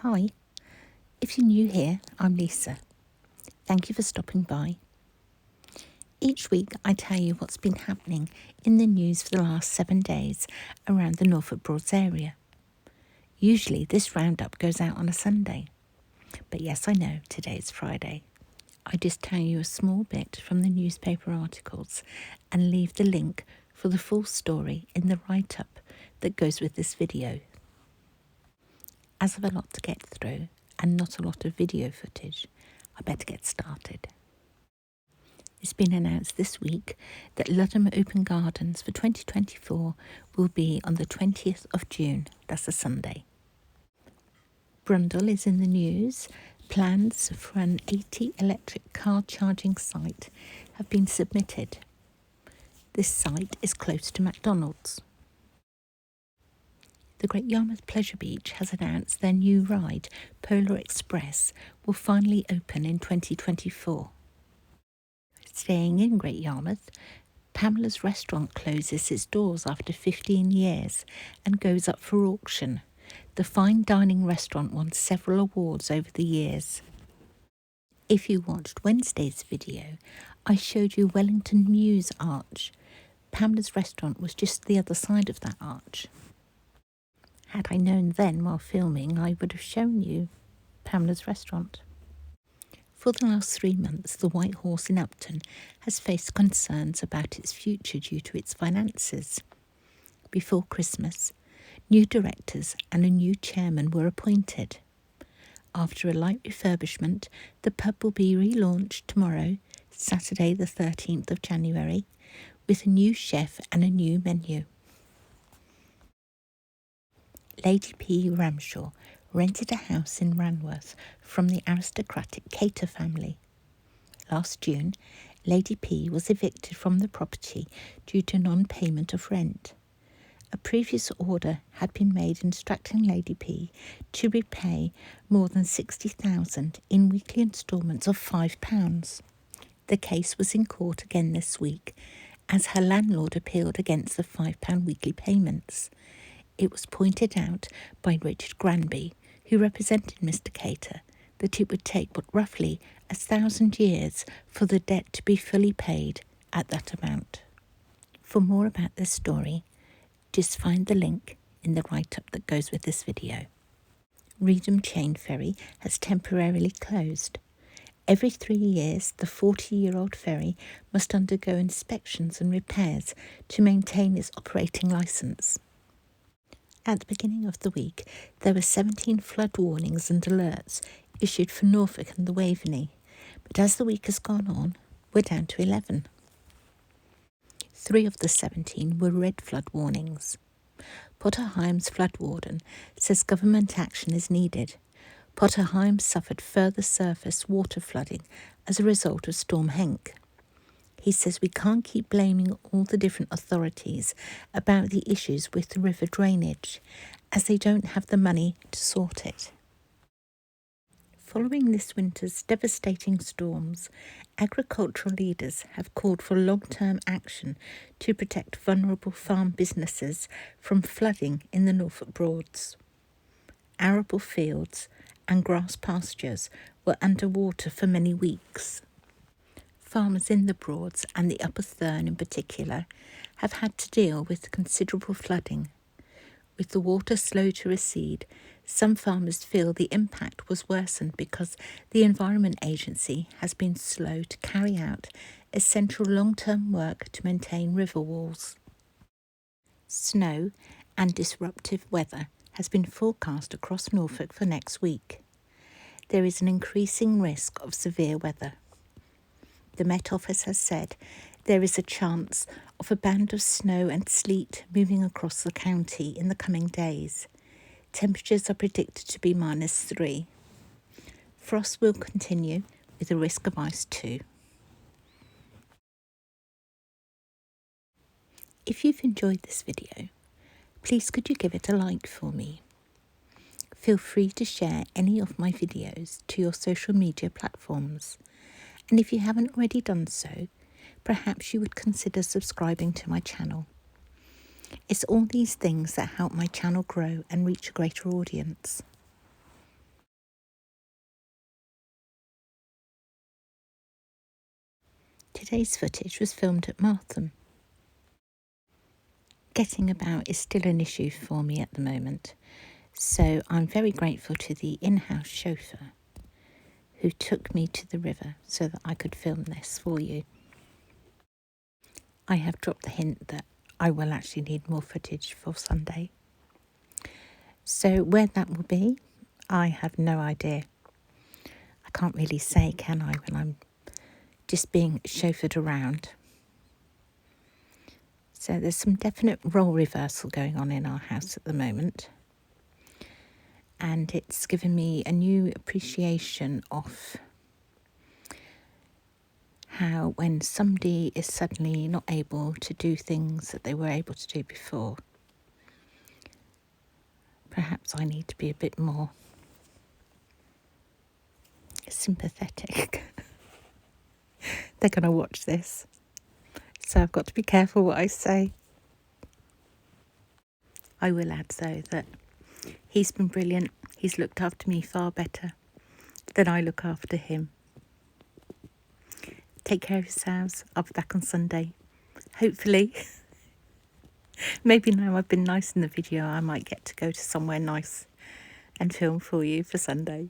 Hi, if you're new here, I'm Lisa. Thank you for stopping by. Each week I tell you what's been happening in the news for the last 7 days around the Norfolk Broads area. Usually this roundup goes out on a Sunday. But yes, I know, today is Friday. I just tell you a small bit from the newspaper articles and leave the link for the full story in the write-up that goes with this video. As I've a lot to get through and not a lot of video footage, I better get started. It's been announced this week that Ludham Open Gardens for 2024 will be on the 20th of June, that's a Sunday. Brundall is in the news. Plans for an 80 electric car charging site have been submitted. This site is close to McDonald's. The Great Yarmouth Pleasure Beach has announced their new ride, Polar Express, will finally open in 2024. Staying in Great Yarmouth, Pamela's restaurant closes its doors after 15 years and goes up for auction. The fine dining restaurant won several awards over the years. If you watched Wednesday's video, I showed you Wellington Mews Arch. Pamela's restaurant was just the other side of that arch. Had I known then while filming, I would have shown you Pamela's restaurant. For the last 3 months, the White Horse in Upton has faced concerns about its future due to its finances. Before Christmas, new directors and a new chairman were appointed. After a light refurbishment, the pub will be relaunched tomorrow, Saturday the 13th of January, with a new chef and a new menu. Lady Pea Ramshaw rented a house in Ranworth from the aristocratic Cator family. Last June, Lady P was evicted from the property due to non-payment of rent. A previous order had been made instructing Lady P to repay more than £60,000 in weekly instalments of £5. The case was in court again this week, as her landlord appealed against the £5 weekly payments. It was pointed out by Richard Granby, who represented Mr. Cator, that it would take but roughly 1,000 years for the debt to be fully paid at that amount. For more about this story, just find the link in the write-up that goes with this video. Reedham Chain Ferry has temporarily closed. Every 3 years, the 40-year-old ferry must undergo inspections and repairs to maintain its operating licence. At the beginning of the week, there were 17 flood warnings and alerts issued for Norfolk and the Waveney, but as the week has gone on, we're down to 11. 3 of the 17 were red flood warnings. Potter Heighams flood warden says government action is needed. Potter Heighams suffered further surface water flooding as a result of Storm Henk. He says we can't keep blaming all the different authorities about the issues with the river drainage, as they don't have the money to sort it. Following this winter's devastating storms, agricultural leaders have called for long-term action to protect vulnerable farm businesses from flooding in the Norfolk Broads. Arable fields and grass pastures were underwater for many weeks. Farmers in the Broads and the Upper Thurn in particular have had to deal with considerable flooding. With the water slow to recede, some farmers feel the impact was worsened because the Environment Agency has been slow to carry out essential long-term work to maintain river walls. Snow and disruptive weather has been forecast across Norfolk for next week. There is an increasing risk of severe weather. The Met Office has said there is a chance of a band of snow and sleet moving across the county in the coming days. Temperatures are predicted to be -3. Frost will continue with a risk of ice too. If you've enjoyed this video, please could you give it a like for me? Feel free to share any of my videos to your social media platforms. And if you haven't already done so, perhaps you would consider subscribing to my channel. It's all these things that help my channel grow and reach a greater audience. Today's footage was filmed at Martham. Getting about is still an issue for me at the moment, so I'm very grateful to the in-house chauffeur who took me to the river so that I could film this for you. I have dropped the hint that I will actually need more footage for Sunday. So where that will be, I have no idea. I can't really say, can I, when I'm just being chauffeured around. So there's some definite role reversal going on in our house at the moment. And it's given me a new appreciation of how when somebody is suddenly not able to do things that they were able to do before, perhaps I need to be a bit more sympathetic. They're going to watch this, so I've got to be careful what I say. I will add, though, that he's been brilliant. He's looked after me far better than I look after him. Take care of yourselves. I'll be back on Sunday, hopefully. Maybe now I've been nice in the video, I might get to go to somewhere nice and film for you for Sunday.